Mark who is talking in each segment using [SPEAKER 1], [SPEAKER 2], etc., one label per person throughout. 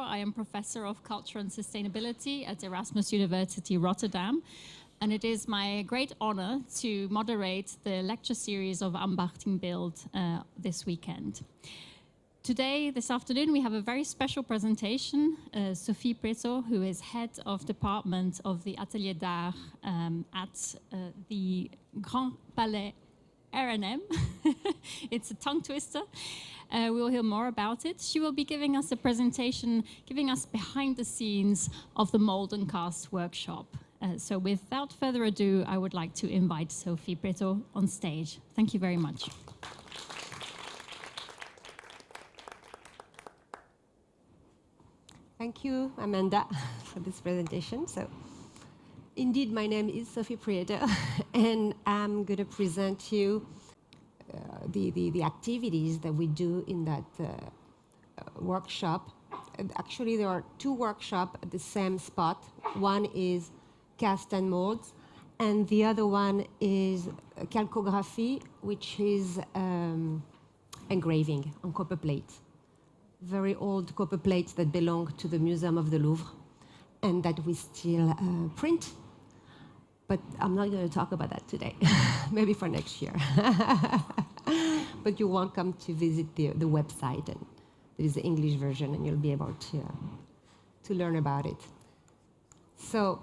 [SPEAKER 1] I am Professor of Culture and Sustainability at Erasmus University Rotterdam, and it is my great honor to moderate the lecture series of Ambacht in Beeld this weekend. Today, this afternoon, we have a very special presentation. Sophie Prieto, who is head of department of the Atelier d'art at the GrandPalaisRmn. It's a tongue twister. We'll hear more about it. She will be giving us a presentation, giving us behind the scenes of the mold and cast workshop. So without further ado, I would like to invite Sophie Prieto on stage. Thank you very much.
[SPEAKER 2] Thank you, Amanda, for this presentation. So, indeed, my name is Sophie Prieto, and I'm going to present you the activities that we do in that workshop. And actually, there are two workshops at the same spot. One is cast and molds, and the other one is Chalcographie, which is engraving on copper plates. Very old copper plates that belong to the Museum of the Louvre and that we still print. But I'm not going to talk about that today, maybe for next year. But you're welcome to visit the website, and there is the English version, and you'll be able to learn about it. So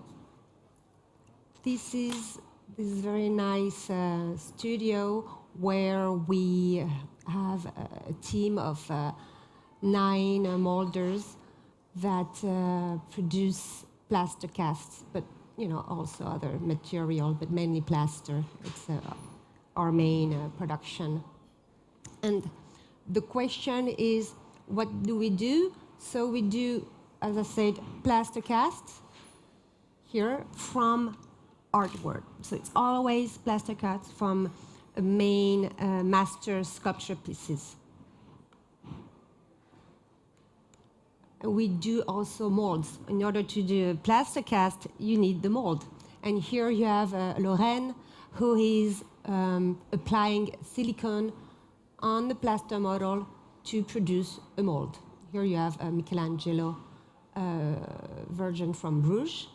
[SPEAKER 2] this is very nice studio where we have a team of 9 molders that produce plaster casts, but also other material, but mainly plaster. It's our main production. And the question is, what do we do? So we do, as I said, plaster casts here from artwork. So it's always plaster casts from main master sculpture pieces. We do also molds. In order to do a plaster cast, you need the mold. And here you have Lorraine, who is applying silicone on the plaster model to produce a mold. Here you have a Michelangelo Virgin from Bruges.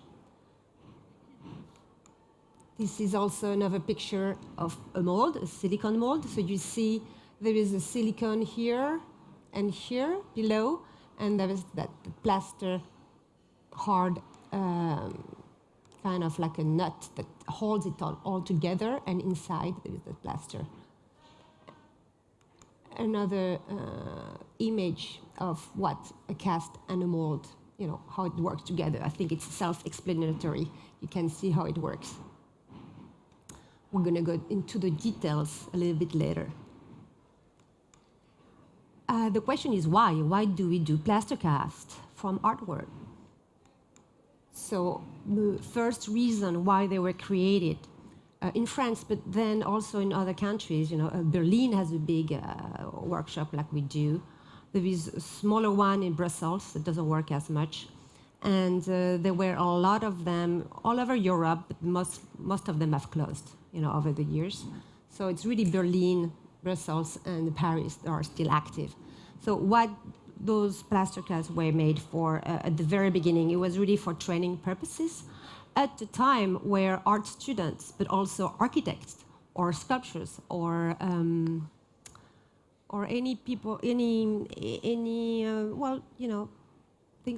[SPEAKER 2] This is also another picture of a mold, a silicone mold. So you see there is a silicone here and here below, and there is that plaster hard, kind of like a nut that holds it all together, and inside there is the plaster. Another image of what a cast and a mold, how it works together. I think it's self-explanatory. You can see how it works. We're going to go into the details a little bit later. The question is why? Why do we do plaster cast from artwork? So the first reason why they were created in France, but then also in other countries, Berlin has a big workshop like we do. There is a smaller one in Brussels that doesn't work as much. And there were a lot of them all over Europe, but most of them have closed, over the years. So it's really Berlin, Brussels, and Paris that are still active. So what those plaster casts were made for at the very beginning, it was really for training purposes at the time where art students, but also architects or sculptors or any people, things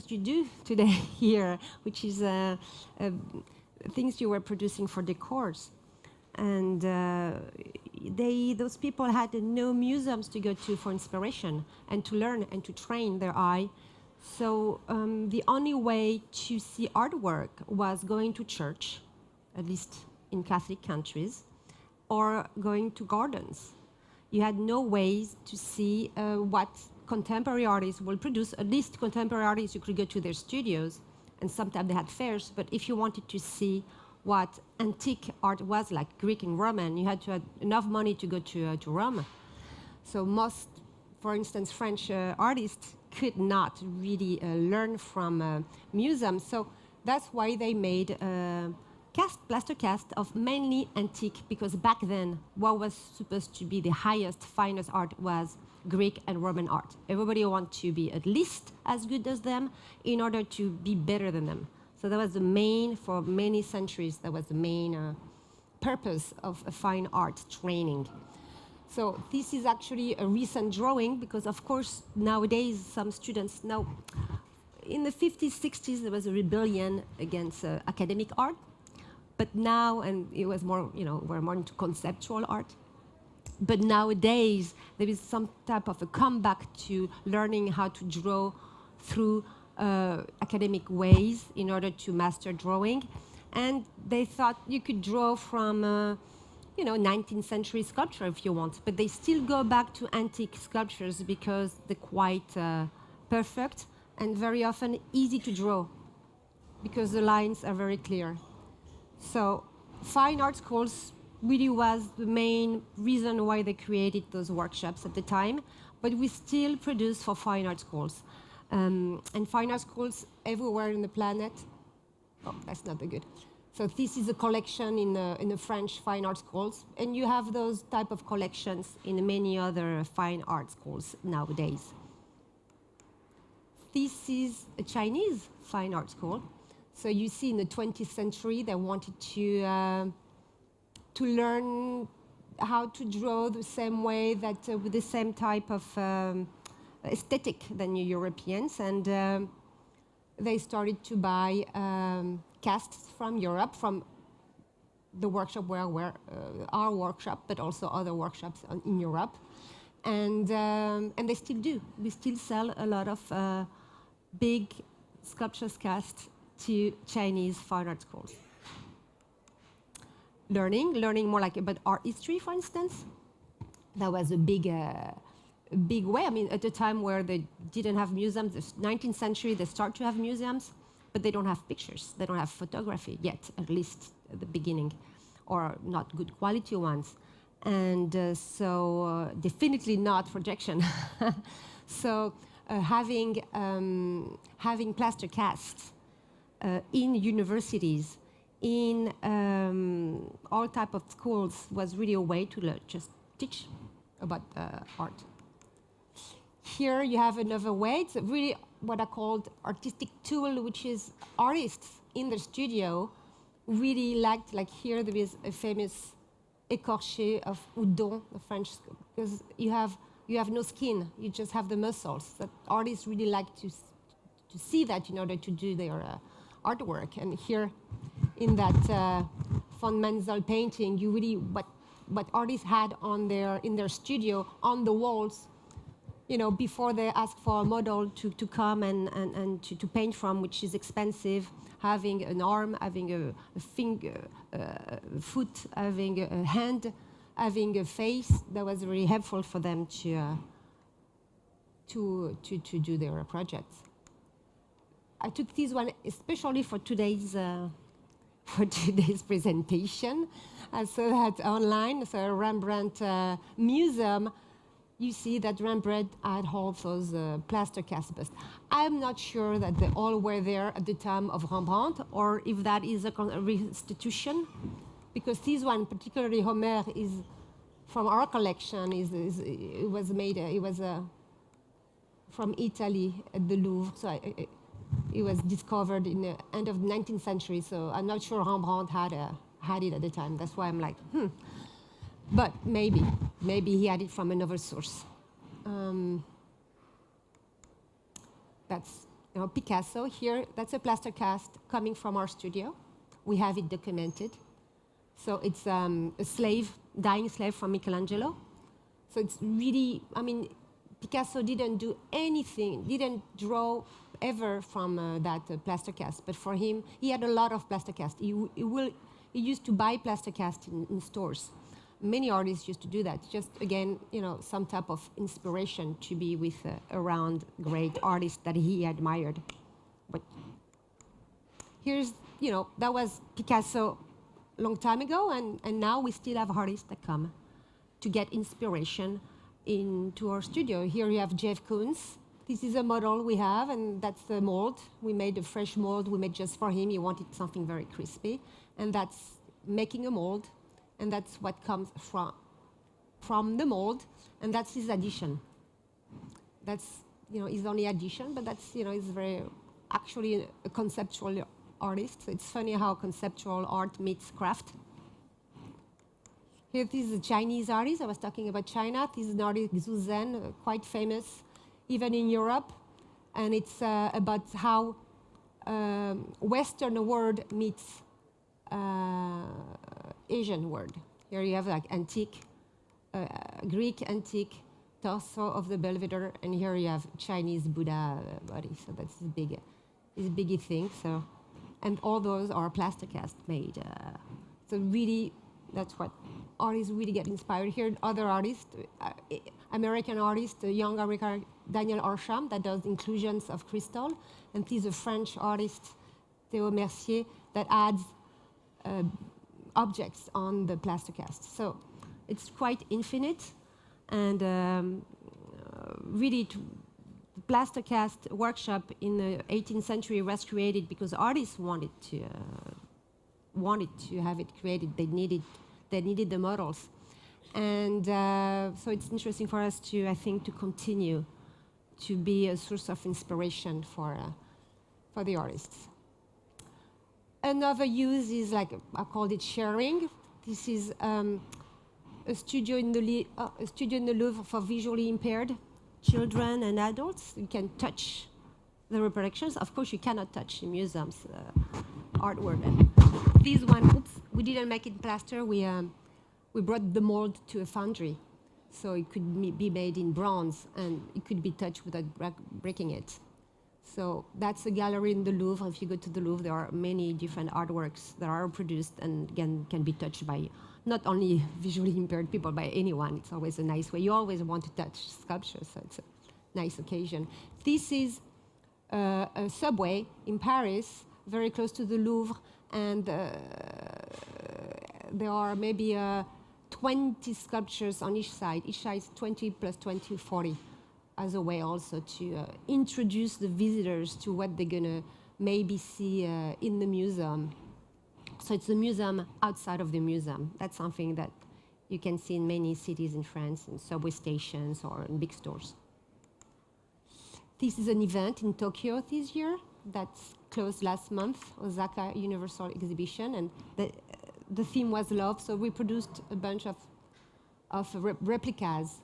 [SPEAKER 2] you do today here, which is things you were producing for decors. And those people had no museums to go to for inspiration and to learn and to train their eye. So the only way to see artwork was going to church, at least in Catholic countries, or going to gardens. You had no ways to see what contemporary artists will produce. At least contemporary artists, you could go to their studios, and sometimes they had fairs, but if you wanted to see what antique art was like, Greek and Roman, you had to have enough money to go to Rome. So most, for instance, French artists could not really learn from museums. So that's why they made plaster cast of mainly antique, because back then what was supposed to be the highest, finest art was Greek and Roman art. Everybody wants to be at least as good as them in order to be better than them. So that was the main, for many centuries, that was the main purpose of a fine art training. So this is actually a recent drawing because, of course, nowadays some students, now in the 50s, 60s, there was a rebellion against academic art. But now, and it was more, we're more into conceptual art. But nowadays, there is some type of a comeback to learning how to draw through academic ways in order to master drawing. And they thought you could draw from, 19th century sculpture if you want. But they still go back to antique sculptures because they're quite perfect and very often easy to draw because the lines are very clear. So fine art schools really was the main reason why they created those workshops at the time, but we still produce for fine art schools. And fine art schools everywhere in the planet. Oh, that's not that good. So this is a collection in the French fine art schools, and you have those type of collections in many other fine art schools nowadays. This is a Chinese fine art school. So you see in the 20th century, they wanted to learn how to draw the same way that with the same type of aesthetic than you Europeans. And they started to buy casts from Europe, from the workshop where our workshop, but also other workshops in Europe. And they still do. We still sell a lot of big sculptures casts to Chinese fine art schools. Learning more like about art history, for instance. That was a big way. I mean, at a time where they didn't have museums, the 19th century, they start to have museums, but they don't have pictures. They don't have photography yet, at least at the beginning, or not good quality ones. And so definitely not projection. So having plaster casts in universities, in all type of schools was really a way to just teach about art. Here you have another way. It's really what I called artistic tool, which is artists in the studio really liked, like here there is a famous écorché of udon, the French, because you have no skin, you just have the muscles. That artists really like to see that in order to do their artwork. And here in that von Menzel painting, you really, what artists had in their studio, on the walls, before they ask for a model to come and to paint from, which is expensive, having an arm, having a finger, foot, having a hand, having a face, that was really helpful for them to do their projects. I took this one especially for today's presentation. I saw that online, so Rembrandt Museum. You see that Rembrandt had all those plaster cast busts. I'm not sure that they all were there at the time of Rembrandt, or if that is a restitution, because this one, particularly Homer, is from our collection. It was made. It was from Italy at the Louvre. So it was discovered in the end of the 19th century. So I'm not sure Rembrandt had it at the time. That's why I'm like, But maybe he had it from another source. That's Picasso here. That's a plaster cast coming from our studio. We have it documented. So it's a slave, dying slave from Michelangelo. So it's really, Picasso didn't do anything, didn't draw ever from that plaster cast. But for him, he had a lot of plaster cast. He used to buy plaster cast in stores. Many artists used to do that. Just again, some type of inspiration to be with around great artists that he admired. But here's, that was Picasso a long time ago, and now we still have artists that come to get inspiration into our studio. Here you have Jeff Koons. This is a model we have, and that's the mold. We made a fresh mold we made just for him. He wanted something very crispy, and that's making a mold. And that's what comes from the mold, and that's his addition. that's his only addition, but that's he's very actually a conceptual artist. So it's funny how conceptual art meets craft. Here, this is a Chinese artist. I was talking about China. This is an artist, Xu Zhen, quite famous, even in Europe. And it's about how Western world meets Asian world. Here you have like antique, Greek antique torso of the Belvedere, and here you have Chinese Buddha body. So that's his biggie thing. So, and all those are plaster cast made. So really, that's what artists really get inspired. Here, other artists, American artist, a young American Daniel Arsham that does inclusions of crystal, and he's a French artist, Théo Mercier, that adds objects on the plaster cast. So it's quite infinite, and really, the plaster cast workshop in the 18th century was created because artists wanted to have it created. They needed the models, and so it's interesting for us to, I think, to continue to be a source of inspiration for the artists. Another use is like I called it sharing. This is a studio in the Louvre for visually impaired children and adults. You can touch the reproductions. Of course, you cannot touch the museum's artwork. And this one, oops, we didn't make it plaster. We brought the mold to a foundry, so it could be made in bronze and it could be touched without breaking it. So that's a gallery in the Louvre. If you go to the Louvre, there are many different artworks that are produced and again can be touched by not only visually impaired people, by anyone. It's always a nice way. You always want to touch sculpture, so it's a nice occasion. This is a subway in Paris, very close to the Louvre, and there are maybe 20 sculptures on each side. Each side is 20 plus 20, 40, as a way also to introduce the visitors to what they're gonna maybe see in the museum. So it's a museum outside of the museum. That's something that you can see in many cities in France, in subway stations or in big stores. This is an event in Tokyo this year that's closed last month, Osaka Universal Exhibition, and the theme was love. So we produced a bunch of replicas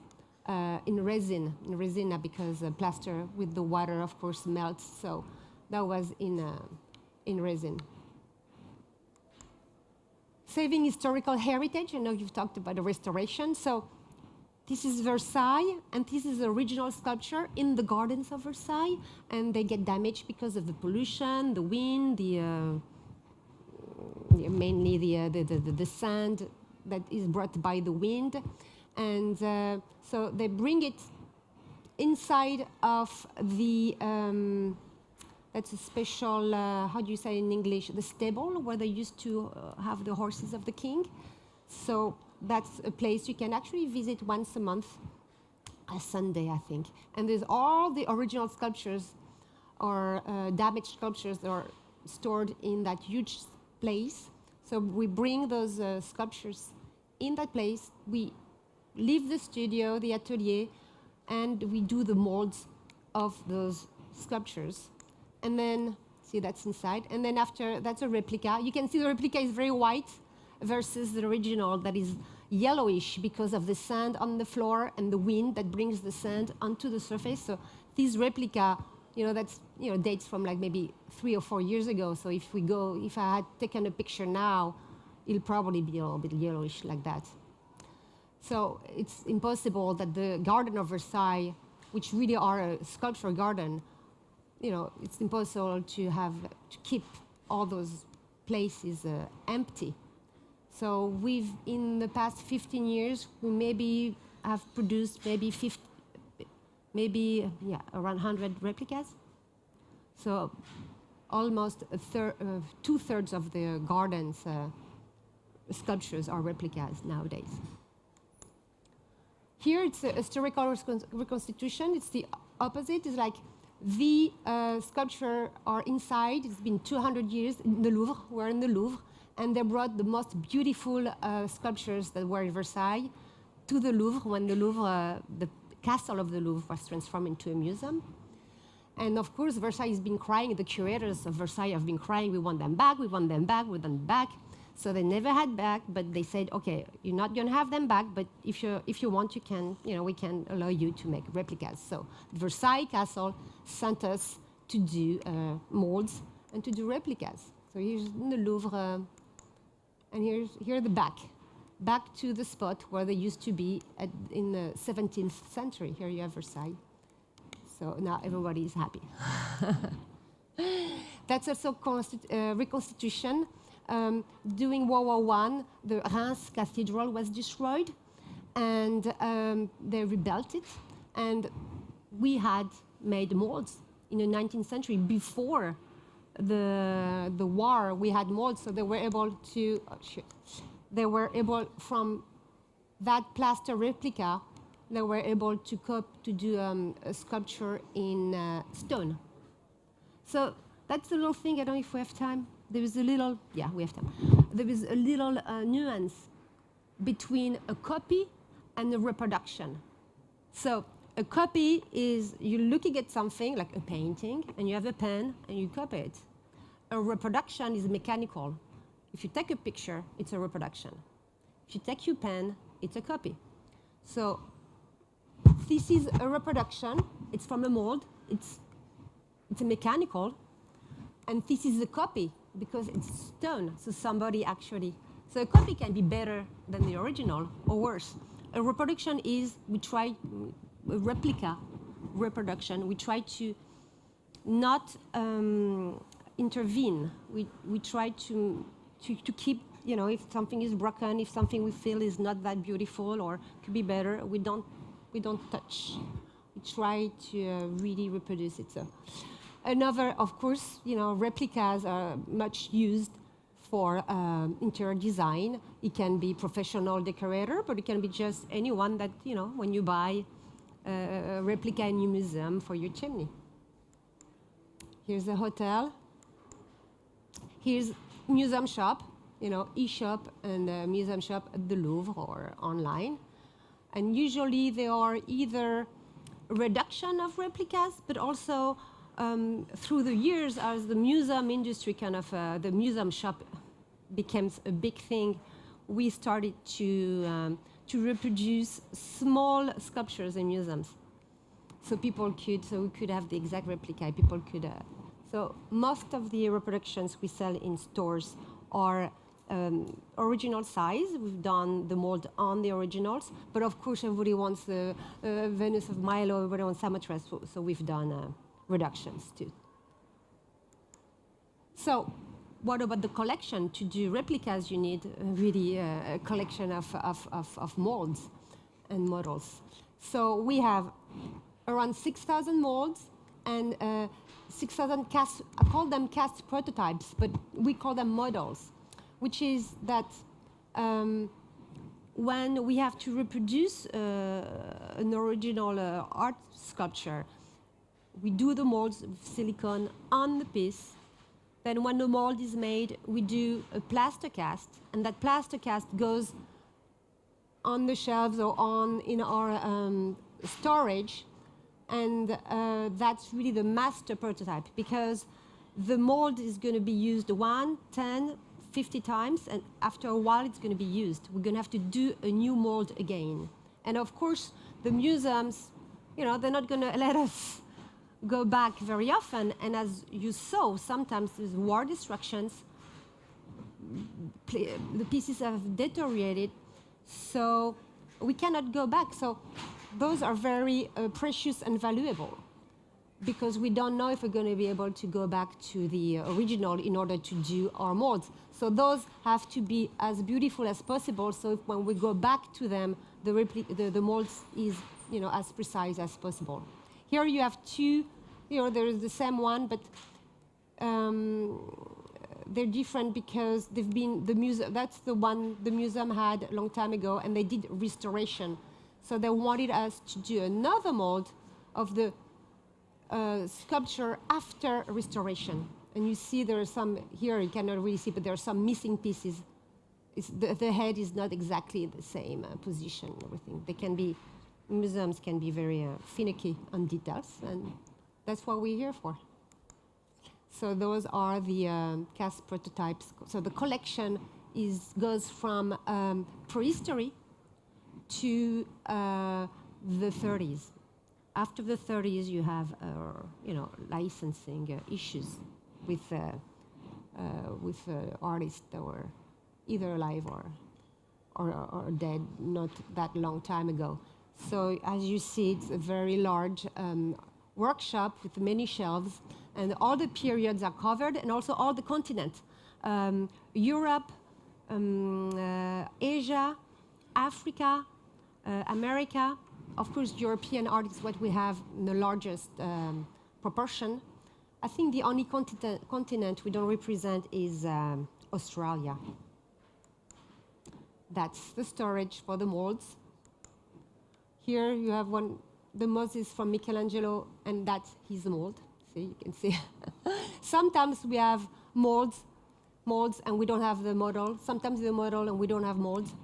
[SPEAKER 2] in resina, because plaster with the water, of course, melts. So that was in resin. Saving historical heritage. I know you've talked about the restoration. So this is Versailles, and this is the original sculpture in the gardens of Versailles, and they get damaged because of the pollution, the wind, mainly the sand that is brought by the wind, and so they bring it inside of the. That's a special, how do you say in English, the stable where they used to have the horses of the king. So that's a place you can actually visit once a month, a Sunday, I think. And there's all the original sculptures or damaged sculptures that are stored in that huge place. So we bring those sculptures in that place. We leave the studio, the atelier, and we do the molds of those sculptures. And then, see, that's inside. And then after, that's a replica. You can see the replica is very white versus the original that is yellowish because of the sand on the floor and the wind that brings the sand onto the surface. So this replica, that's, dates from like maybe 3 or 4 years ago. So if I had taken a picture now, it'll probably be a little bit yellowish like that. So it's impossible that the Garden of Versailles, which really are a sculptural garden, it's impossible to keep all those places empty. So in the past 15 years, we maybe have produced around 100 replicas. So almost 2/3 of the garden's sculptures are replicas nowadays. Here it's a historical reconstitution. It's the opposite. It's like the sculpture are inside. It's been 200 years in the Louvre. We're in the Louvre. And they brought the most beautiful sculptures that were in Versailles to the Louvre when the Louvre, the castle of the Louvre was transformed into a museum. And of course, Versailles has been crying, the curators of Versailles have been crying, we want them back, we want them back, we want them back. So they never had back, but they said, okay, you're not going to have them back, but if you want, you can, we can allow you to make replicas. So Versailles Castle sent us to do molds and to do replicas. So here's the Louvre, and here's the back to the spot where they used to be in the 17th century. Here you have Versailles. So now everybody is happy. That's also reconstitution. During World War I, the Reims Cathedral was destroyed, and they rebuilt it. And we had made molds in the 19th century. Before the war, we had molds, so they were able to, they were able, from that plaster replica, they were able to do a sculpture in stone. So that's a little thing. I don't know if we have time. There is a little, yeah, we have time. There is a little nuance between a copy and a reproduction. So a copy is you're looking at something like a painting, and you have a pen and you copy it. A reproduction is mechanical. If you take a picture, it's a reproduction. If you take your pen, it's a copy. So this is a reproduction. It's from a mold. It's a mechanical. And this is a copy because it's stone. So somebody actually, so a copy can be better than the original or worse. A reproduction is, a replica reproduction, we try to not intervene. We try to keep, if something is broken, if something we feel is not that beautiful or could be better, we don't touch. We try to really reproduce it. So another, of course, replicas are much used for interior design. It can be professional decorator, but it can be just anyone that, when you buy a replica in your museum for your chimney. Here's a hotel. Here's museum shop, e-shop and museum shop at the Louvre or online. And usually they are either reduction of replicas, but also through the years, as the museum industry the museum shop becomes a big thing, we started to reproduce small sculptures in museums. So we could have the exact replica. People could. So most of the reproductions we sell in stores are original size. We've done the mold on the originals, but of course everybody wants the Venus of Milo, everybody wants Samothrace, so we've done reductions too. So what about the collection? To do replicas, you need really a collection of molds and models. So we have around 6,000 molds and 6,000 cast, I call them cast prototypes, but we call them models, which is that when we have to reproduce an original art sculpture, we do the molds with silicone on the piece. Then when the mold is made, we do a plaster cast, and that plaster cast goes on the shelves or in our storage, and that's really the master prototype, because the mold is going to be used 1, 10, 50 times, and after a while it's going to be used. We're going to have to do a new mold again. And of course, the museums, they're not going to let us go back very often, and as you saw, sometimes there's war destructions, the pieces have deteriorated, so we cannot go back. So those are very precious and valuable, because we don't know if we're going to be able to go back to the original in order to do our molds. So those have to be as beautiful as possible, so if when we go back to them, the molds is as precise as possible. Here you have two, there is the same one, but they're different because they've been, that's the one the museum had a long time ago, and they did restoration. So they wanted us to do another mold of the sculpture after restoration. And you see there are some, here you cannot really see, but there are some missing pieces. The head is not exactly the same position and everything. They can be, museums can be very finicky on details, and that's what we're here for. So those are the cast prototypes. So the collection goes from prehistory to the 30s. After the 30s, you have licensing issues with artists that were either alive or dead not that long time ago. So as you see, it's a very large workshop with many shelves, and all the periods are covered, and also all the continents. Europe, Asia, Africa, America. Of course, European art is what we have in the largest proportion. I think the only continent we don't represent is Australia. That's the storage for the molds. Here you have the Moses from Michelangelo, and that's his mold. See, you can see. Sometimes we have molds, and we don't have the model. Sometimes the model, and we don't have molds.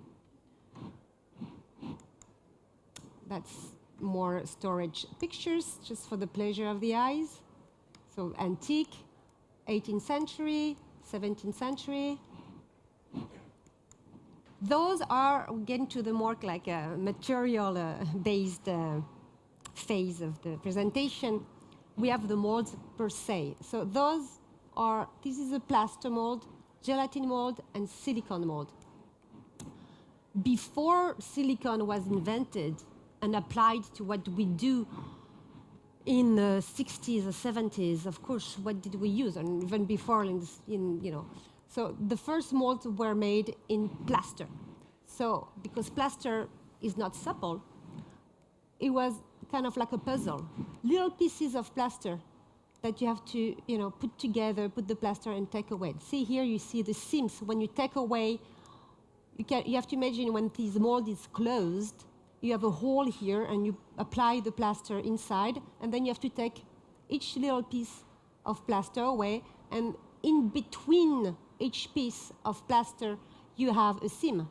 [SPEAKER 2] That's more storage pictures, just for the pleasure of the eyes. So antique, 18th century, 17th century. Those are getting to the more like material-based phase of the presentation. We have the molds per se. So this is a plaster mold, gelatin mold, and silicone mold. Before silicone was invented and applied to what we do in the 60s or 70s, of course, what did we use? And even before, so the first molds were made in plaster. So because plaster is not supple, it was kind of like a puzzle. Little pieces of plaster that you have to put together, put the plaster and take away. See here, you see the seams. When you take away, you have to imagine when this mold is closed, you have a hole here, and you apply the plaster inside, and then you have to take each little piece of plaster away, and in between each piece of plaster, you have a seam.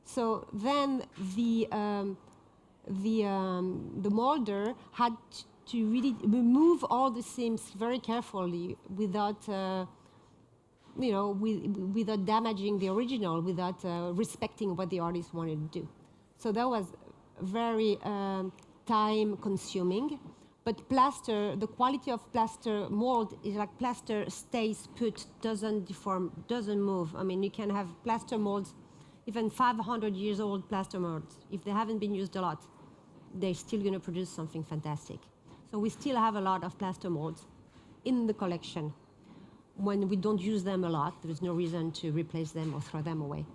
[SPEAKER 2] So then the molder had to really remove all the seams very carefully without, without damaging the original, without respecting what the artist wanted to do. So that was very time-consuming. But plaster, the quality of plaster mold is like plaster stays put, doesn't deform, doesn't move. I mean, you can have plaster molds, even 500 years old plaster molds. If they haven't been used a lot, they're still going to produce something fantastic. So we still have a lot of plaster molds in the collection. When we don't use them a lot, there's no reason to replace them or throw them away.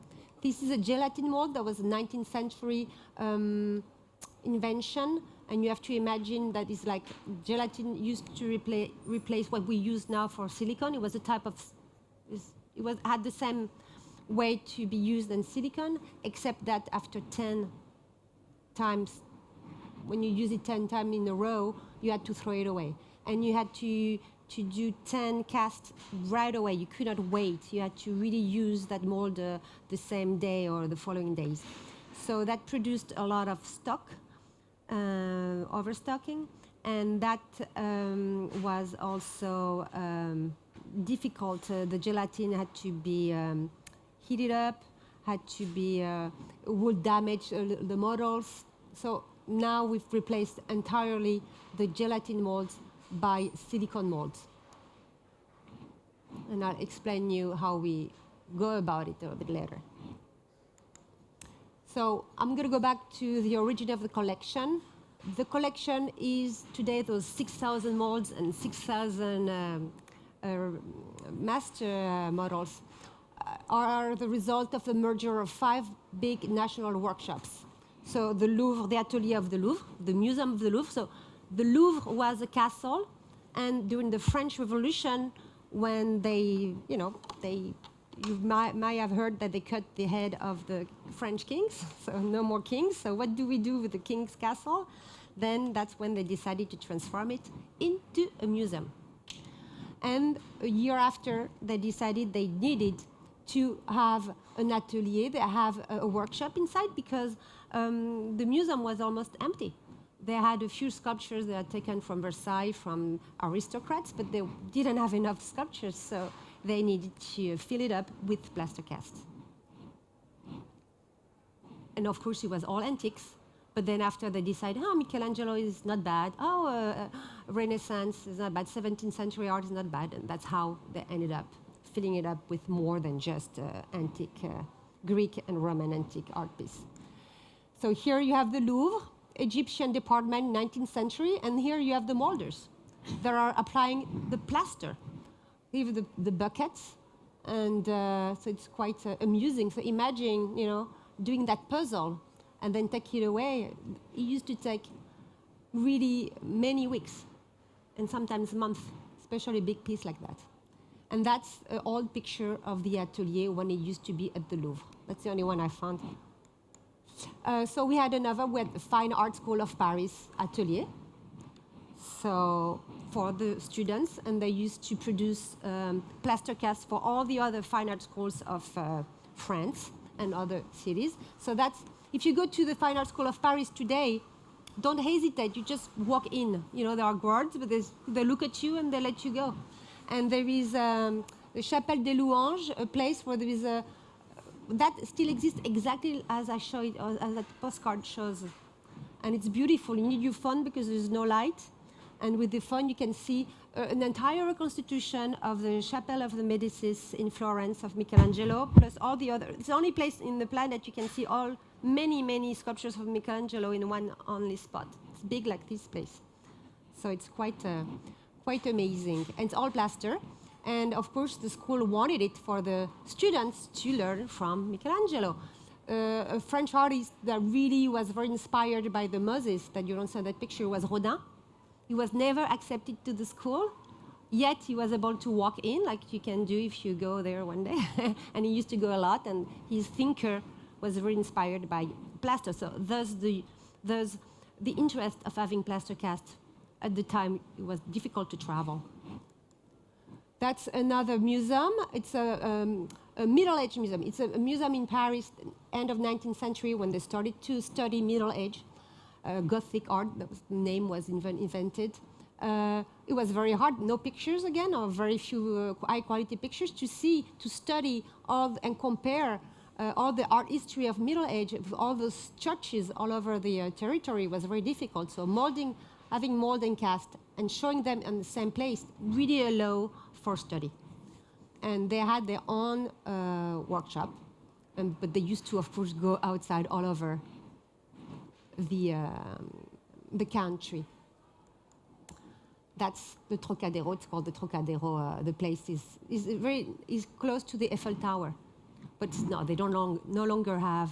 [SPEAKER 2] This is a gelatin mold that was a 19th century invention. And you have to imagine that it's like gelatin used to replace what we use now for silicone. It was a type of, had the same way to be used as silicone, except that after 10 times, when you use it 10 times in a row, you had to throw it away. And you had to do 10 casts right away. You could not wait. You had to really use that mold the same day or the following days. So that produced a lot of stock. Overstocking, and that was also difficult. The gelatin had to be heated up, had to be, would damage the models. So now we've replaced entirely the gelatin molds by silicone molds. And I'll explain you how we go about it a bit later. So I'm going to go back to the origin of the collection. The collection is today those 6,000 molds and 6,000 master models are the result of the merger of 5 big national workshops. So the Louvre, the Atelier of the Louvre, the Museum of the Louvre. So the Louvre was a castle, and during the French Revolution, when you might have heard that they cut the head of the French kings, so no more kings. So what do we do with the king's castle? Then that's when they decided to transform it into a museum. And a year after, they decided they needed to have an atelier, they have a workshop inside, because the museum was almost empty. They had a few sculptures they had taken from Versailles, from aristocrats, but they didn't have enough sculptures, so they needed to fill it up with plaster casts. And of course, it was all antiques. But then after they decided, oh, Michelangelo is not bad. Oh, Renaissance is not bad. 17th century art is not bad. And that's how they ended up filling it up with more than just antique Greek and Roman antique art piece. So here you have the Louvre, Egyptian department, 19th century, and here you have the molders that are applying the plaster. Here the buckets, and so it's quite amusing. So imagine, doing that puzzle and then take it away. It used to take really many weeks and sometimes months, especially a big piece like that. And that's an old picture of the Atelier when it used to be at the Louvre. That's the only one I found. So we had the Fine Art School of Paris Atelier. So for the students, and they used to produce plaster casts for all the other fine art schools of France and other cities. So that's, if you go to the Fine Art School of Paris today, don't hesitate, you just walk in. There are guards, but they look at you and they let you go. And there is the Chapelle des Louanges, a place where there is that still exists exactly as I show it, as that postcard shows. And it's beautiful. You need your phone because there's no light. And with the phone, you can see an entire reconstitution of the Chapelle of the Medicis in Florence of Michelangelo, plus all the other. It's the only place in the planet you can see many sculptures of Michelangelo in one only spot. It's big like this place. So it's quite amazing. And it's all plaster. And of course, the school wanted it for the students to learn from Michelangelo. A French artist that really was very inspired by the Moses that you don't see in that picture was Rodin. He was never accepted to the school, yet he was able to walk in, like you can do if you go there one day. And he used to go a lot, and his thinker was very inspired by plaster. So thus the interest of having plaster casts. At the time, it was difficult to travel. That's another museum. It's a Middle Age museum. It's a museum in Paris, end of 19th century, when they started to study Middle Age. Gothic art, the name was invented. It was very hard, no pictures again, or very few high-quality pictures, to study and compare all the art history of Middle Age, all those churches all over the territory was very difficult. So having molding cast and showing them in the same place really allow for study. And they had their own workshop, but they used to, of course, go outside all over the country. That's the Trocadero. It's called the Trocadero. The place is close to the Eiffel Tower, but no, they no longer have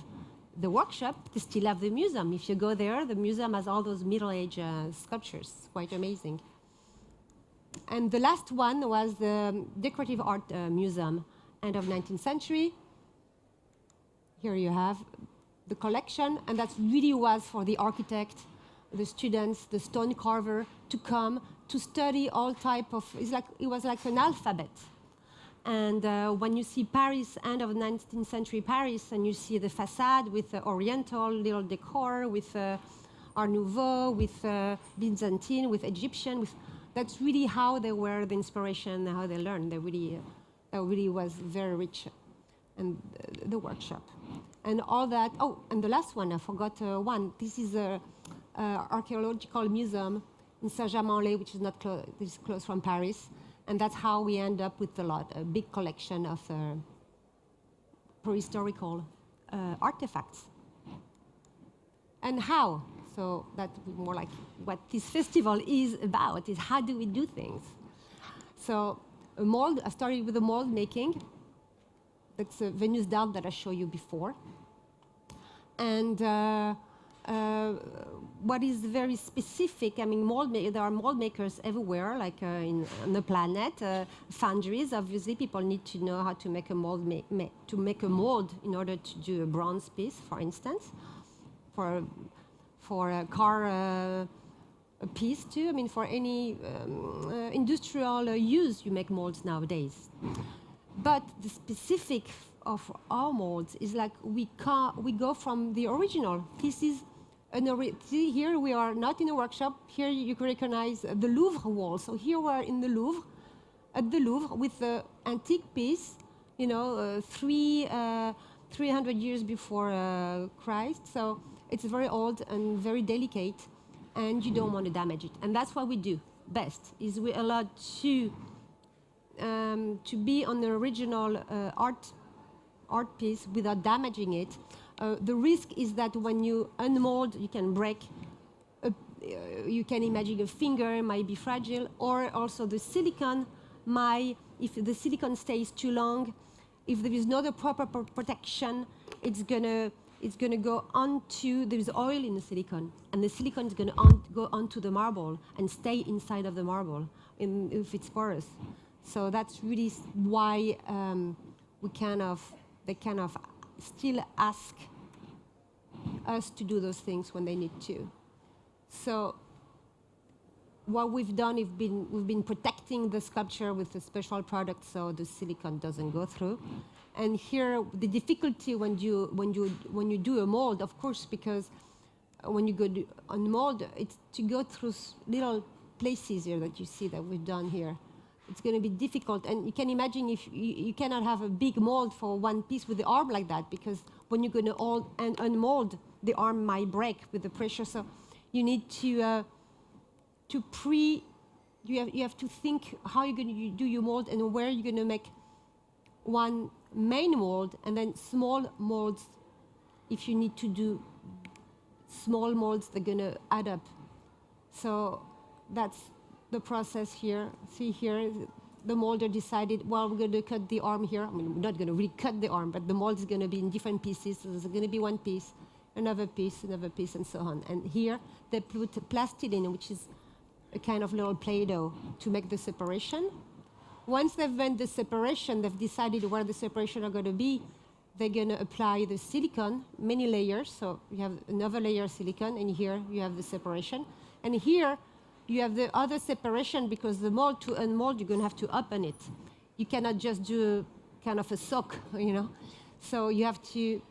[SPEAKER 2] the workshop. They still have the museum. If you go there, the museum has all those Middle Age sculptures. Quite amazing. And the last one was the Decorative Art Museum, end of 19th century. Here you have the collection, and that really was for the architect, the students, the stone carver to come to study all type of. It was like an alphabet. And when you see Paris, end of 19th century Paris, and you see the facade with Oriental little decor, with Art Nouveau, with Byzantine, with Egyptian, that's really how they were the inspiration, how they learned. That really was very rich, and the workshop. And all that, and the last one, I forgot one. This is an archaeological museum in Saint-Germain-en-Laye, which is not this is close from Paris. And that's how we end up with a big collection of prehistorical artifacts. And how? So that's more like what this festival is about, is how do we do things? So a mold, I started with the mold making. That's a Venus d'Arc that I showed you before. And what is very specific, I mean, there are mold makers everywhere, like on the planet. Foundries, obviously, people need to know how to make a mold, to make a mold in order to do a bronze piece, for instance, for a car a piece too. I mean, for any industrial use, you make molds nowadays. But the specific of our molds is like we go from the original. This is see, here we are not in a workshop. Here you can recognize the Louvre wall. So here we are in the Louvre, at the Louvre, with the antique piece, 300 years before Christ. So it's very old and very delicate, and you don't want to damage it. And that's what we do best, is we allow to be on the original art piece without damaging it. The risk is that when you unmold, you can break. You can imagine a finger might be fragile, or also the silicone if the silicone stays too long, if there is not a proper protection, it's gonna go onto, there's oil in the silicone, and the silicone is gonna go onto the marble and stay inside of the marble if it's porous. So that's really why they kind of still ask us to do those things when they need to. So what we've done, we've been protecting the sculpture with a special product so the silicone doesn't go through. And here, the difficulty when you do a mold, of course, because when you go on mold, it's to go through little places here that you see that we've done here. It's going to be difficult, and you can imagine if you cannot have a big mold for one piece with the arm like that, because when you're going to unmold, the arm might break with the pressure. So you need you have to think how you're going to do your mold and where you're going to make one main mold and then small molds. If you need to do small molds, they're going to add up. So that's the process here. See here, the molder decided, well, we're going to cut the arm here. I mean, we're not going to really cut the arm, but the mold is going to be in different pieces. So there's going to be one piece, another piece, and so on. And here they put plastilin, which is a kind of little Play-Doh, to make the separation. Once they've made the separation, they've decided where the separation are going to be. They're going to apply the silicone, many layers. So you have another layer of silicone, and here you have the separation. And here you have the other separation, because the mold, to unmold, you're going to have to open it. You cannot just do kind of a sock, So you have to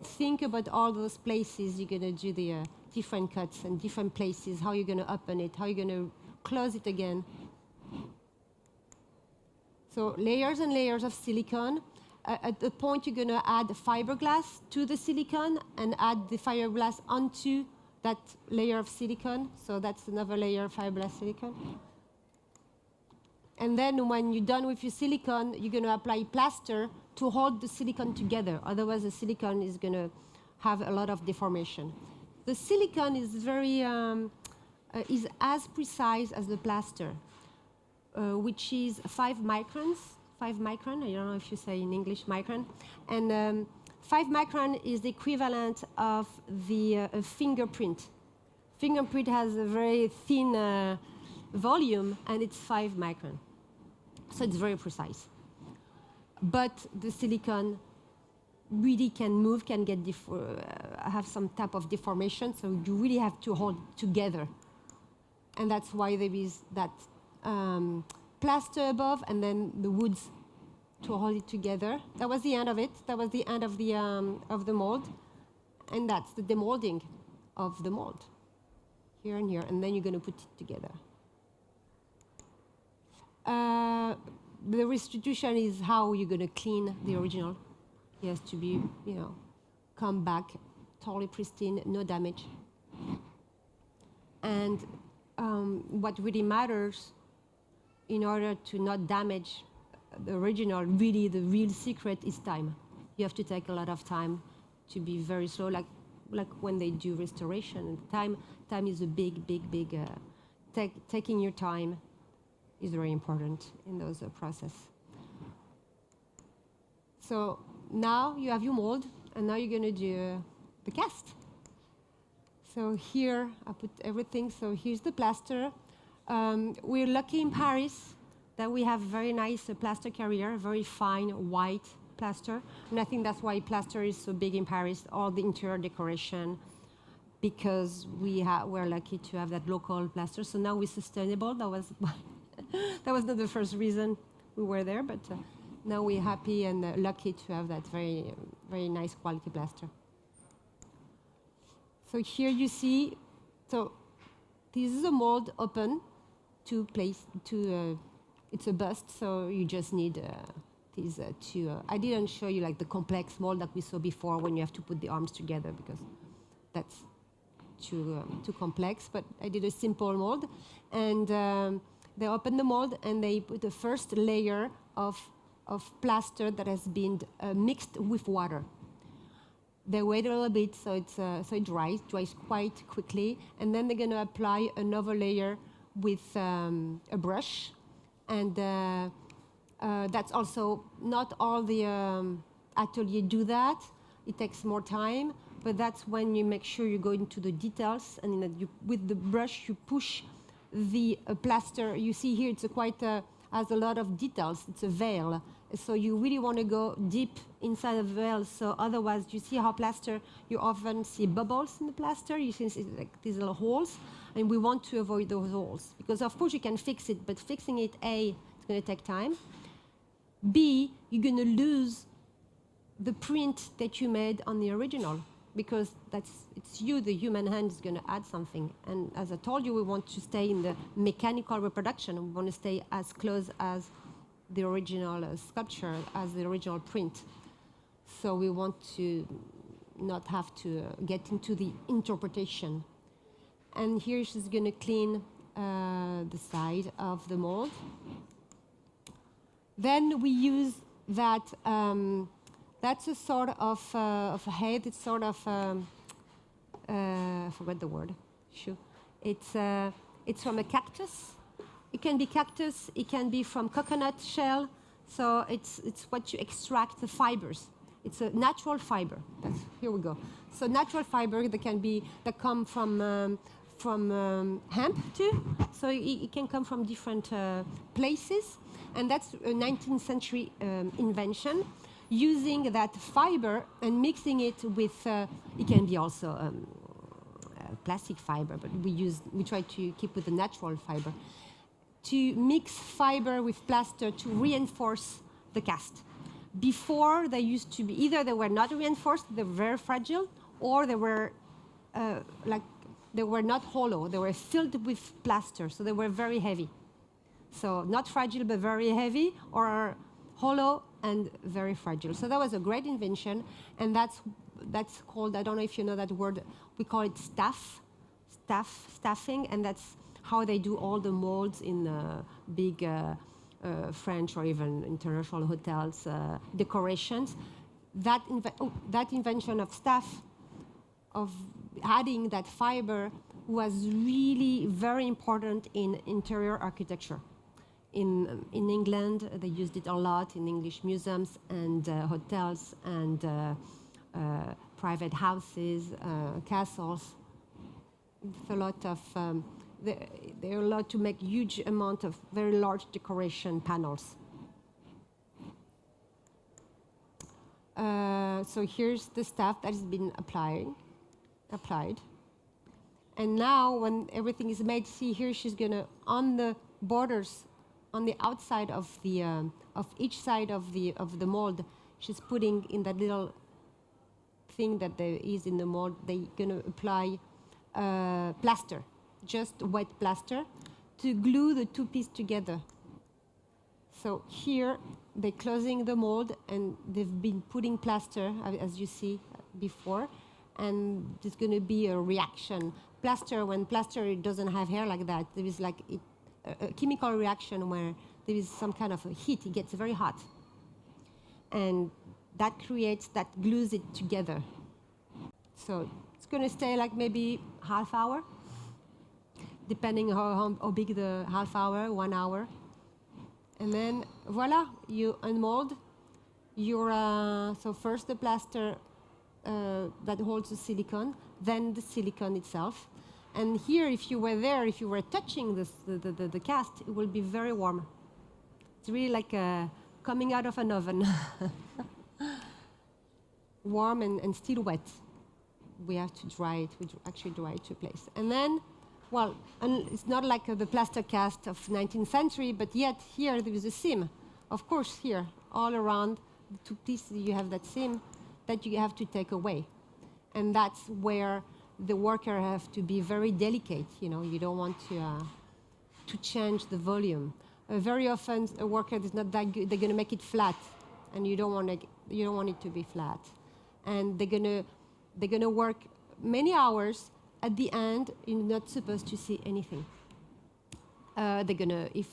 [SPEAKER 2] think about all those places you're going to do the different cuts and different places, how you're going to open it, how you're going to close it again. So layers and layers of silicone. At the point, you're going to add fiberglass to the silicone and add the fiberglass onto that layer of silicone. So that's another layer of fiberglass silicone. And then when you're done with your silicone, you're going to apply plaster to hold the silicone together. Otherwise, the silicone is going to have a lot of deformation. The silicone is is as precise as the plaster, which is 5 microns. 5 micron, I don't know if you say in English micron. And 5 micron is the equivalent of the fingerprint. Fingerprint has a very thin volume, and it's 5 micron. So it's very precise. But the silicone really can move, can get have some type of deformation, so you really have to hold together. And that's why there is that plaster above and then the woods to hold it together. That was the end of it. That was the end of the mold. And that's the demolding of the mold. Here and here, and then you're going to put it together. The restitution is how you're going to clean the original. It has to be, come back totally pristine, no damage. And what really matters, in order to not damage the original, really the real secret is time. You have to take a lot of time to be very slow, like when they do restoration. And time is a big. Taking your time is very important in those process. So now you have your mold, and now you're going to do the cast. So here I put everything. So here's the plaster. We're lucky in Paris that we have very nice plaster carrier, very fine white plaster. And I think that's why plaster is so big in Paris, all the interior decoration, because we're lucky to have that local plaster. So now we're sustainable. That was that was not the first reason we were there, but now we're happy and lucky to have that very, very nice quality plaster. So here you see, so this is a mold open to place, it's a bust, so you just need these two. I didn't show you like the complex mold that we saw before when you have to put the arms together because that's too complex, but I did a simple mold. And they open the mold and they put the first layer of plaster that has been mixed with water. They wait a little bit so it dries quite quickly, and then they're going to apply another layer with a brush. And that's also, not all the atelier do that. It takes more time, but that's when you make sure you go into the details, and with the brush you push the plaster. You see here it's has a lot of details. It's a veil. So you really want to go deep inside the veil. So otherwise, you see how plaster, you often see bubbles in the plaster. You see like these little holes. And we want to avoid those holes. Because of course you can fix it, but fixing it, A, it's going to take time. B, you're going to lose the print that you made on the original. Because it's you, the human hand, is going to add something. And as I told you, we want to stay in the mechanical reproduction. We want to stay as close as the original sculpture, as the original print. So we want to not have to get into the interpretation. And here she's going to clean the side of the mold. Then we use that, that's a sort of head, it's sort of, I forgot the word, sure. It's from a cactus. It can be cactus, it can be from coconut shell. So it's what you extract the fibers. It's a natural fiber. Here we go. So natural fiber that come from hemp too. So it can come from different places. And that's a 19th century invention, using that fiber and mixing it with, it can be also plastic fiber, but we try to keep with the natural fiber, to mix fiber with plaster to reinforce the cast. Before, they used to be, either they were not reinforced, they were very fragile, or they were they were not hollow, they were filled with plaster, so they were very heavy. So not fragile, but very heavy, or hollow and very fragile. So that was a great invention, and that's called, I don't know if you know that word, we call it staffing, and that's how they do all the molds in big French or even international hotels, decorations. That invention of staff, of adding that fiber, was really very important in interior architecture. In England, they used it a lot in English museums and hotels and private houses, castles. It's a lot of, they're allowed to make huge amount of very large decoration panels. So here's the stuff that has been applied. And now when everything is made, see here she's gonna, on the borders, on the outside of the of each side of the mold, she's putting in that little thing that there is in the mold, they're gonna apply plaster, just wet plaster, to glue the two pieces together. So here they're closing the mold and they've been putting plaster, as you see before, and there's going to be a reaction. Plaster, when plaster doesn't have hair like that, there is like a chemical reaction where there is some kind of a heat, it gets very hot. And that creates, that glues it together. So it's going to stay like maybe half hour, depending how big the half hour, 1 hour. And then voila, you unmold your, so first the plaster that holds the silicone, then the silicone itself. And here, if you were there, if you were touching this, the cast, it will be very warm. It's really like coming out of an oven. Warm and still wet. We have to dry it, we actually dry it to place. And then, well, and it's not like the plaster cast of 19th century, but yet here there is a seam. Of course, here, all around the two pieces you have that seam that you have to take away. And that's where the worker have to be very delicate. You know, you don't want to change the volume. Very often, a worker is not that good. They're going to make it flat, and you don't want it to be flat. And they're gonna work many hours. At the end, you're not supposed to see anything. If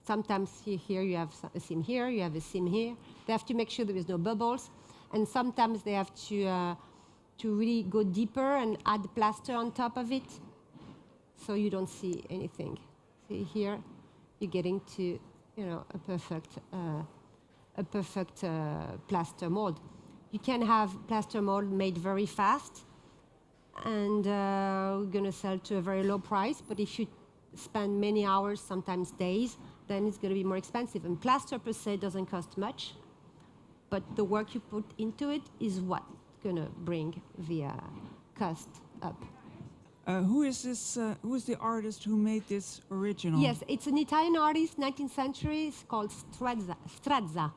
[SPEAKER 2] sometimes here you have a seam here, you have a seam here. They have to make sure there is no bubbles, and sometimes they have to really go deeper and add plaster on top of it, so you don't see anything. See here, you're getting to a perfect plaster mold. You can have plaster mold made very fast, and we're going to sell to a very low price. But if you spend many hours, sometimes days, then it's going to be more expensive. And plaster per se doesn't cost much, but the work you put into it is what's going to bring the cost up.
[SPEAKER 3] Who is this? Who is the artist who made this original?
[SPEAKER 2] Yes, it's an Italian artist, 19th century. It's called Strazza.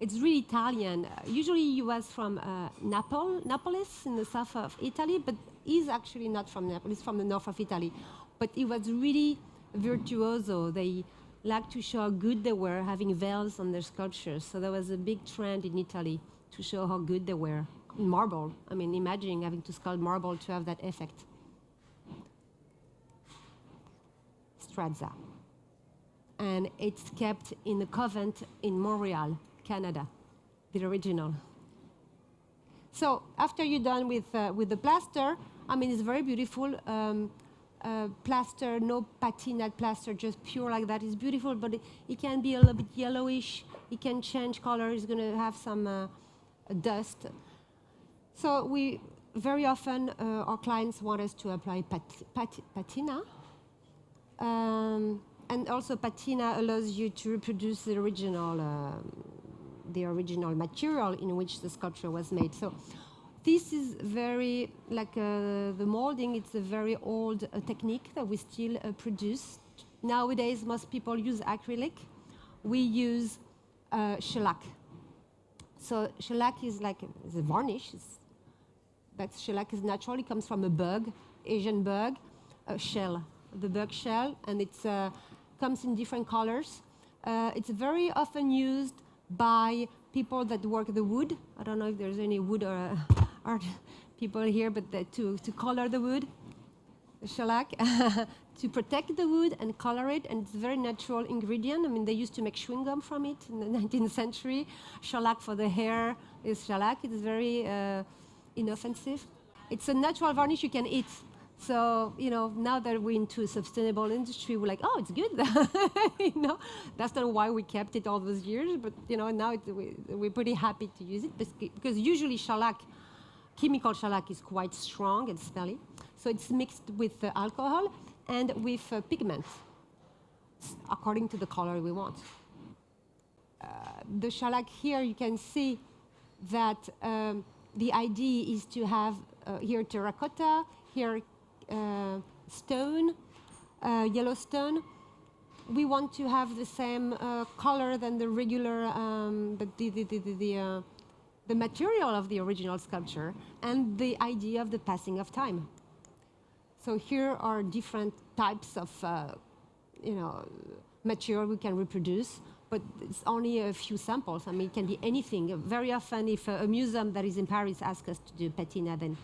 [SPEAKER 2] It's really Italian. Usually he was from Naples in the south of Italy, but he's actually not from Naples, he's from the north of Italy. But he was really virtuoso. They liked to show how good they were, having veils on their sculptures. So there was a big trend in Italy to show how good they were. Marble, I mean, imagining having to sculpt marble to have that effect. Strazza. And it's kept in the convent in Montreal, Canada, the original. So after you're done with the plaster, I mean, it's very beautiful. Plaster, no patina plaster, just pure like that is beautiful, but it can be a little bit yellowish. It can change color. It's going to have some dust. So we very often our clients want us to apply patina. And also patina allows you to reproduce the original material in which the sculpture was made. So this is very, like the molding, it's a very old technique that we still produce. Nowadays, most people use acrylic. We use shellac. So shellac is like it's a varnish. That shellac is natural. It comes from a bug, Asian bug, a shell, the bug shell, and it comes in different colors. It's very often used by people that work the wood. I don't know if there's any wood or art people here, but to color the wood, the shellac, to protect the wood and color it, and it's a very natural ingredient. I mean, they used to make chewing gum from it in the 19th century. Shellac for the hair is shellac. It's very inoffensive. It's a natural varnish you can eat. So, you know, now that we're into a sustainable industry, we're like, oh, it's good. You know, that's not why we kept it all those years, but, you know, now we're pretty happy to use it because usually shellac, chemical shellac is quite strong and smelly. So it's mixed with alcohol and with pigment according to the color we want. The shellac here, you can see that the idea is to have here terracotta, here stone, yellow stone. We want to have the same color than the regular, the material of the original sculpture, and the idea of the passing of time. So here are different types of, material we can reproduce, but it's only a few samples. I mean, it can be anything. Very often, if a museum that is in Paris asks us to do patina, then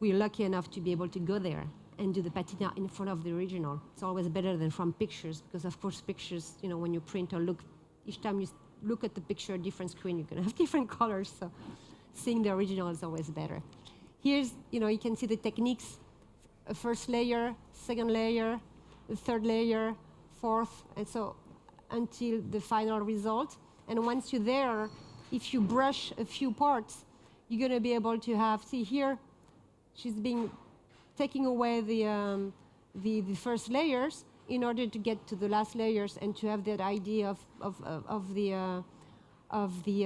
[SPEAKER 2] we're lucky enough to be able to go there and do the patina in front of the original. It's always better than from pictures, because of course pictures, you know, when you print or look, each time you look at the picture, different screen, you're gonna have different colors, so seeing the original is always better. Here's, you know, you can see the techniques, a first layer, second layer, the third layer, fourth, and so until the final result. And once you're there, if you brush a few parts, you're gonna be able to have, see here, she's taking away the first layers in order to get to the last layers and to have that idea of the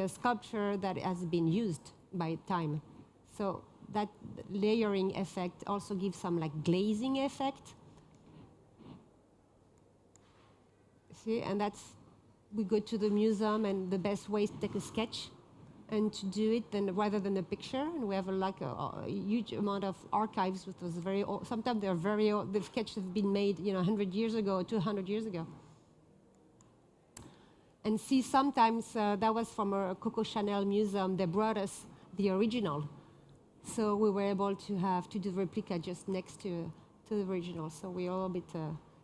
[SPEAKER 2] sculpture that has been used by time. So that layering effect also gives some like glazing effect. See, and that's we go to the museum, and the best way is to take a sketch and to do it rather than a picture. And we have a huge amount of archives with those very old. Sometimes they're very old. The sketches have been made, 100 years ago, 200 years ago. And see, sometimes that was from a Coco Chanel museum. They brought us the original, so we were able to do the replica just next to the original. So we're all a bit,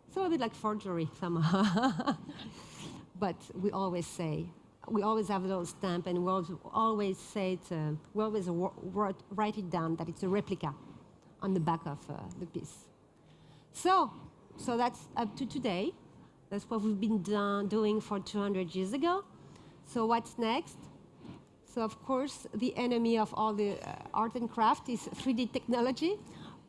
[SPEAKER 2] it's a little bit like forgery somehow. But we always say, we always have a little stamp, and we always say we always write it down that it's a replica on the back of the piece. So that's up to today. That's what we've been doing for 200 years ago. So what's next? So of course, the enemy of all the art and craft is 3D technology,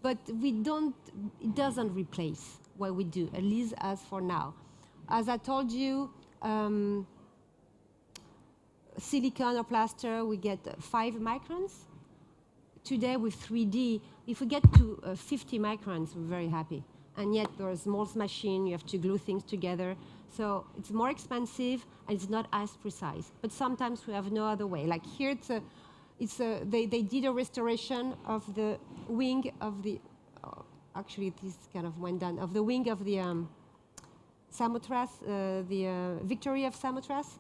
[SPEAKER 2] but it doesn't replace what we do, at least as for now. As I told you, silicone or plaster, we get 5 microns. Today with 3D, if we get to 50 microns, we're very happy. And yet there's a small machine, you have to glue things together. So it's more expensive and it's not as precise. But sometimes we have no other way. Like here, they did a restoration of the wing of the, actually this kind of went down, of the wing of the Samothrace, the Victory of Samothrace.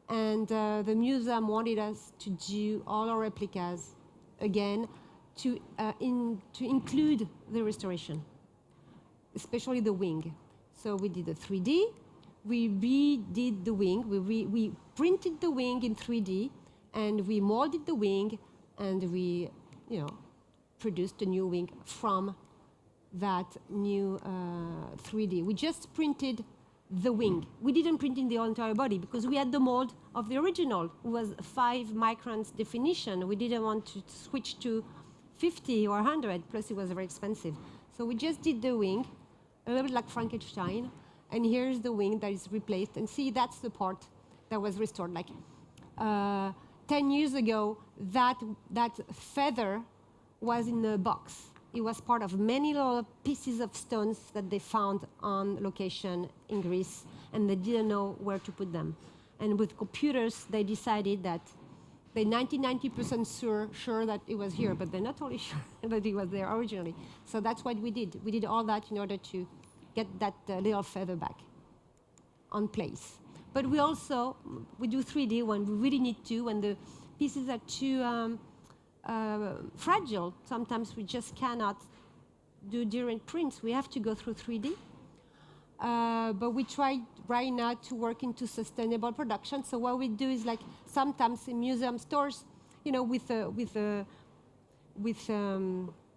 [SPEAKER 2] And the museum wanted us to do all our replicas again to include the restoration, especially the wing. So we did a 3D, we redid the wing, we printed the wing in 3D, and we molded the wing, and we, produced a new wing from that new 3D. We just printed the wing. We didn't print in the entire body because we had the mold of the original. It was 5 microns definition. We didn't want to switch to 50 or 100, plus it was very expensive. So we just did the wing, a little bit like Frankenstein, and here's the wing that is replaced. And see, that's the part that was restored. Like 10 years ago, that feather was in a box. It was part of many little pieces of stones that they found on location in Greece, and they didn't know where to put them. And with computers, they decided that they're 90% sure that it was here, but they're not totally sure that it was there originally. So that's what we did. We did all that in order to get that little feather back on place. But we do 3D when we really need to, when the pieces are too fragile. Sometimes we just cannot do direct prints. We have to go through 3D. But we try right now to work into sustainable production. So what we do is, like, sometimes in museum stores, with a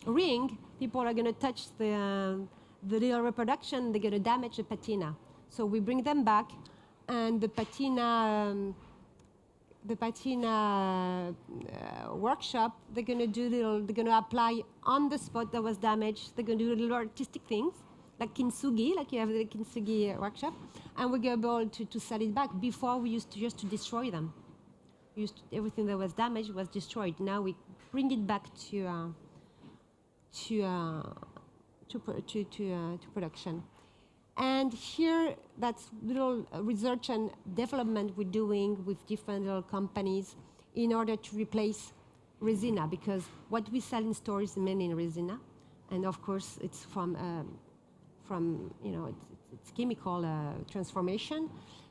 [SPEAKER 2] ring, people are going to touch the little reproduction. They're going to damage the patina. So we bring them back, and the patina workshop, they're going to apply on the spot that was damaged. They're going to do little artistic things, like kintsugi, like you have the kintsugi workshop, and we're going to be able to sell it back. Before, we used to just to destroy them. Everything that was damaged was destroyed. Now we bring it back to production. And here, that's little research and development we're doing with different little companies in order to replace resina, because what we sell in stores is mainly in resina, and of course it's from it's chemical transformation.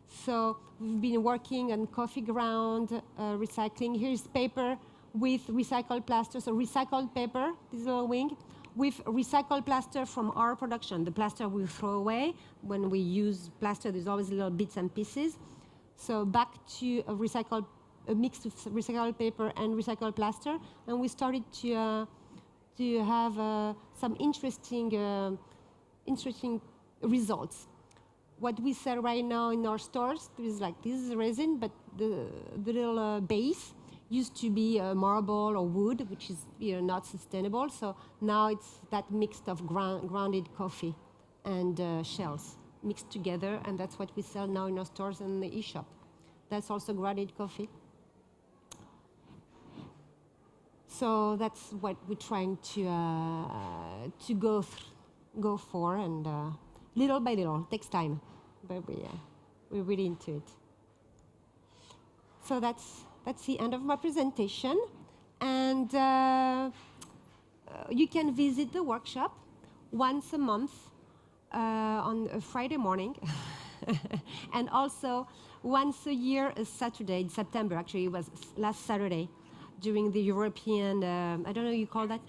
[SPEAKER 2] So we've been working on coffee ground recycling. Here's paper with recycled plaster, so recycled paper, this little wing, with recycled plaster from our production. The plaster we throw away. When we use plaster, there's always little bits and pieces. So back to a mix of recycled paper and recycled plaster, and we started to have some interesting results. What we sell right now in our stores is like, this is resin, but the little base used to be marble or wood, which is not sustainable. So now it's that mix of grounded coffee and shells mixed together, and that's what we sell now in our stores and the e-shop. That's also grounded coffee. So that's what we're trying to go for, and little by little, takes time, but we're really into it. So that's the end of my presentation. And you can visit the workshop once a month on a Friday morning. And also once a year, a Saturday in September. Actually, it was last Saturday during the European, I don't know you call that,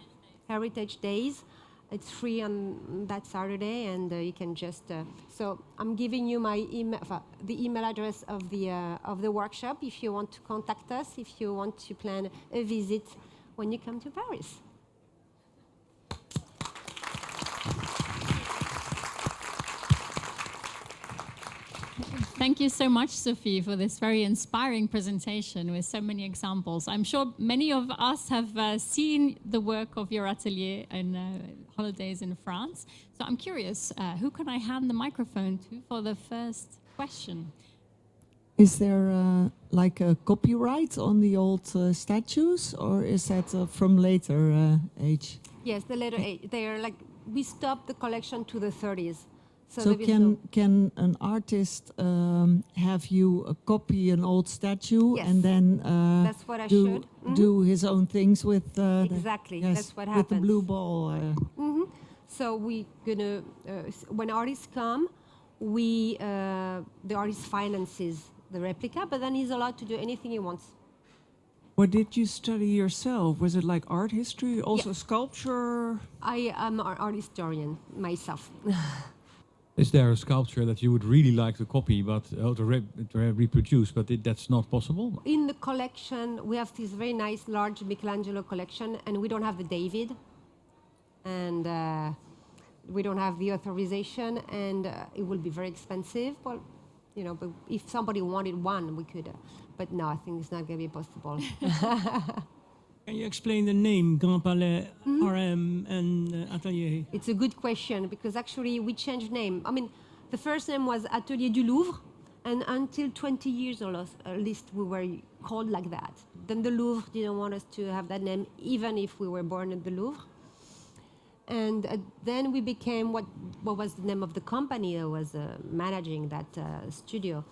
[SPEAKER 2] Heritage Days. It's free on that Saturday, and you can just. So I'm giving you my the email address of the workshop if you want to contact us, if you want to plan a visit when you come to Paris.
[SPEAKER 1] Thank you so much, Sophie, for this very inspiring presentation with so many examples. I'm sure many of us have seen the work of your atelier in holidays in France. So I'm curious, who can I hand the microphone to for the first question?
[SPEAKER 4] Is there like a copyright on the old statues, or is that from later age?
[SPEAKER 2] Yes, the later age. They are like, we stopped the collection to the 30s.
[SPEAKER 4] So can an artist have you copy an old statue
[SPEAKER 2] Yes.
[SPEAKER 4] and then
[SPEAKER 2] That's what I should.
[SPEAKER 4] do his own things with
[SPEAKER 2] Exactly.
[SPEAKER 4] yes,
[SPEAKER 2] That's what
[SPEAKER 4] with
[SPEAKER 2] happens.
[SPEAKER 4] the blue ball?
[SPEAKER 2] So we gonna when artists come, the artist finances the replica, but then he's allowed to do anything he wants.
[SPEAKER 3] What did you study yourself? Was it like art history, also
[SPEAKER 2] Yeah.
[SPEAKER 3] sculpture?
[SPEAKER 2] I am an art historian myself.
[SPEAKER 5] Is there a sculpture that you would really like to copy, but to reproduce, but that's not possible?
[SPEAKER 2] In the collection, we have this very nice, large Michelangelo collection, and we don't have the David, and we don't have the authorization, and it will be very expensive. Well, you know, but if somebody wanted one, we could. But no, I think it's not going to be possible.
[SPEAKER 6] Can you explain the name GrandPalaisRmn and Atelier?
[SPEAKER 2] It's a good question, because actually we changed name. I mean, the first name was Atelier du Louvre, and until 20 years or less, at least we were called like that. Then the Louvre didn't want us to have that name, even if we were born at the Louvre. And then we became what was the name of the company that was managing that studio,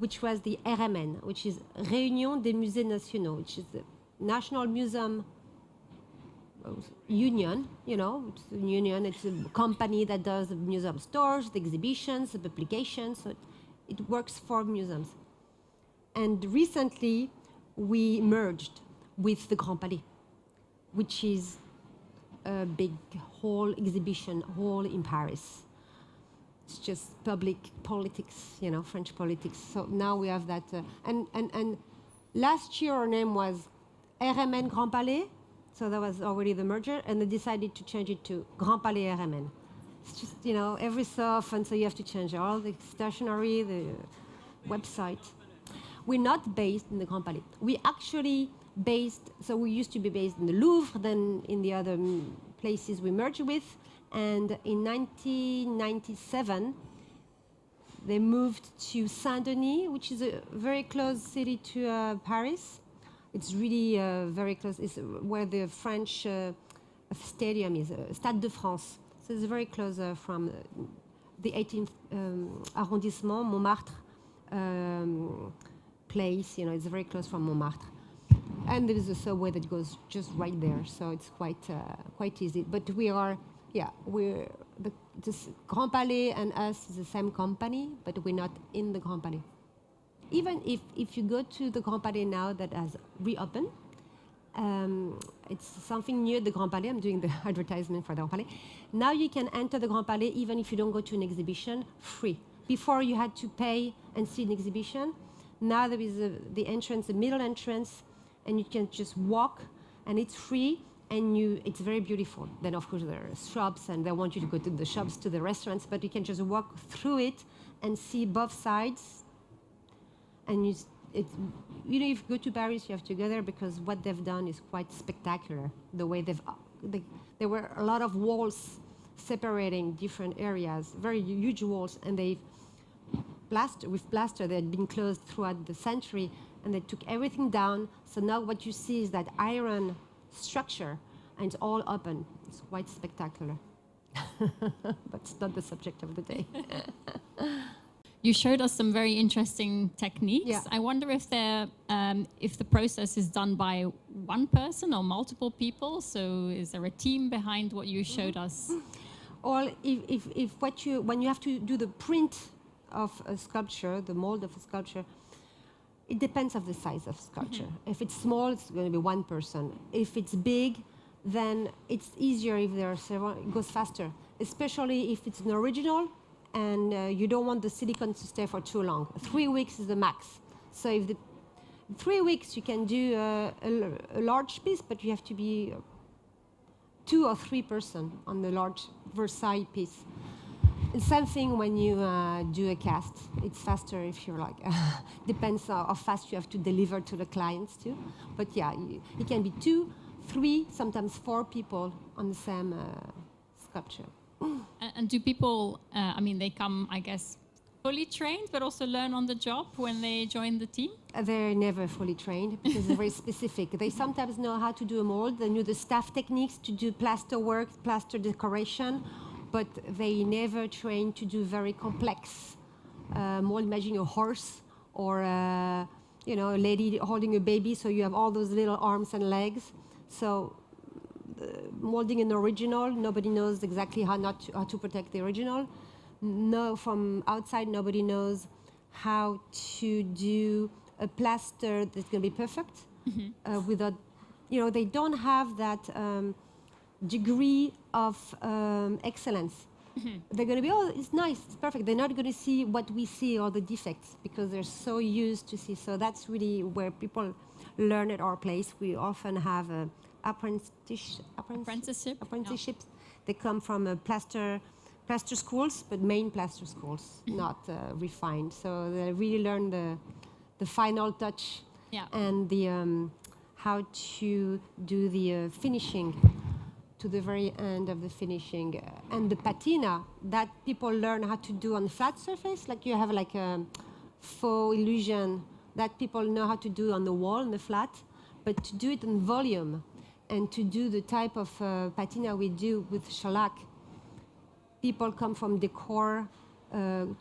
[SPEAKER 2] which was the RMN, which is Réunion des Musées Nationaux, which is the National Museum Union, you know, it's a union, it's a company that does the museum stores, the exhibitions, the publications, so it works for museums. And recently, we merged with the Grand Palais, which is a big exhibition hall in Paris. It's just public politics, you know, French politics. So now we have that. And last year our name was RMN Grand Palais, so that was already the merger, and they decided to change it to GrandPalaisRmn. It's just, you know, every so often, so you have to change all the stationery, the website. We're not based in the Grand Palais. We actually so we used to be based in the Louvre, then in the other places we merged with, and in 1997, they moved to Saint-Denis, which is a very close city to Paris. It's really very close. It's where the French stadium is, Stade de France. So it's very close from the 18th arrondissement, Montmartre place. You know, it's very close from Montmartre. And there is a subway that goes just right there, so it's quite easy. But this Grand Palais and us is the same company, but we're not in the Grand Palais. Even if you go to the Grand Palais now that has reopened, it's something near the Grand Palais. I'm doing the advertisement for the Grand Palais. Now you can enter the Grand Palais even if you don't go to an exhibition, free. Before you had to pay and see an exhibition. Now there is the entrance, the middle entrance, and you can just walk, and it's free, and it's very beautiful. Then of course there are shops, and they want you to go to the shops, to the restaurants, but you can just walk through it and see both sides. And you know, if you go to Paris, you have to go there because what they've done is quite spectacular. The way there were a lot of walls separating different areas, very huge walls, and with plaster that had been closed throughout the century, and they took everything down. So now what you see is that iron structure, and it's all open. It's quite spectacular. But it's not the subject of the day.
[SPEAKER 1] You showed us some very interesting techniques.
[SPEAKER 2] Yeah.
[SPEAKER 1] I wonder if the process is done by one person or multiple people. So is there a team behind what you showed us?
[SPEAKER 2] Or when you have to do the print of a sculpture, the mold of a sculpture, it depends of the size of sculpture. If it's small, it's going to be one person. If it's big, then it's easier if there are several, it goes faster, especially if it's an original and you don't want the silicone to stay for too long. 3 weeks is the max. So if 3 weeks you can do a large piece, but you have to be 2 or 3 person on the large Versailles piece. And same thing when you do a cast. It's faster if you're like, depends how fast you have to deliver to the clients too. But yeah, it can be 2, 3, sometimes 4 people on the same sculpture.
[SPEAKER 1] And do people, they come, I guess, fully trained, but also learn on the job when they join the team?
[SPEAKER 2] They're never fully trained because they're very specific. They sometimes know how to do a mold, they know the staff techniques to do plaster work, plaster decoration, but they never train to do very complex mold. Imagine a horse or a lady holding a baby, so you have all those little arms and legs. So molding an original, nobody knows exactly how to protect the original. No, from outside, nobody knows how to do a plaster that's going to be perfect without, they don't have that degree of excellence. They're going to be, oh, it's nice, it's perfect. They're not going to see what we see or the defects because they're so used to see. So that's really where people learn at our place. We often have apprenticeships. They come from plaster schools, but main plaster schools, not refined. So they really learn the final touch and the how to do the finishing to the very end of the finishing. And the patina that people learn how to do on flat surface, like you have like a faux illusion that people know how to do on the wall, on the flat, but to do it in volume and to do the type of patina we do with shellac, people come from decor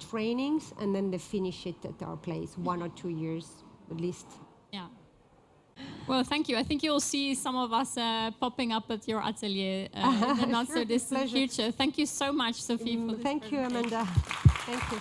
[SPEAKER 2] trainings and then they finish it at our place, 1 or 2 years at least.
[SPEAKER 1] Yeah. Well, thank you. I think you'll see some of us popping up at your atelier in the not so distant future. Thank you so much, Sophie. For this
[SPEAKER 2] Thank you, Amanda. Thank you.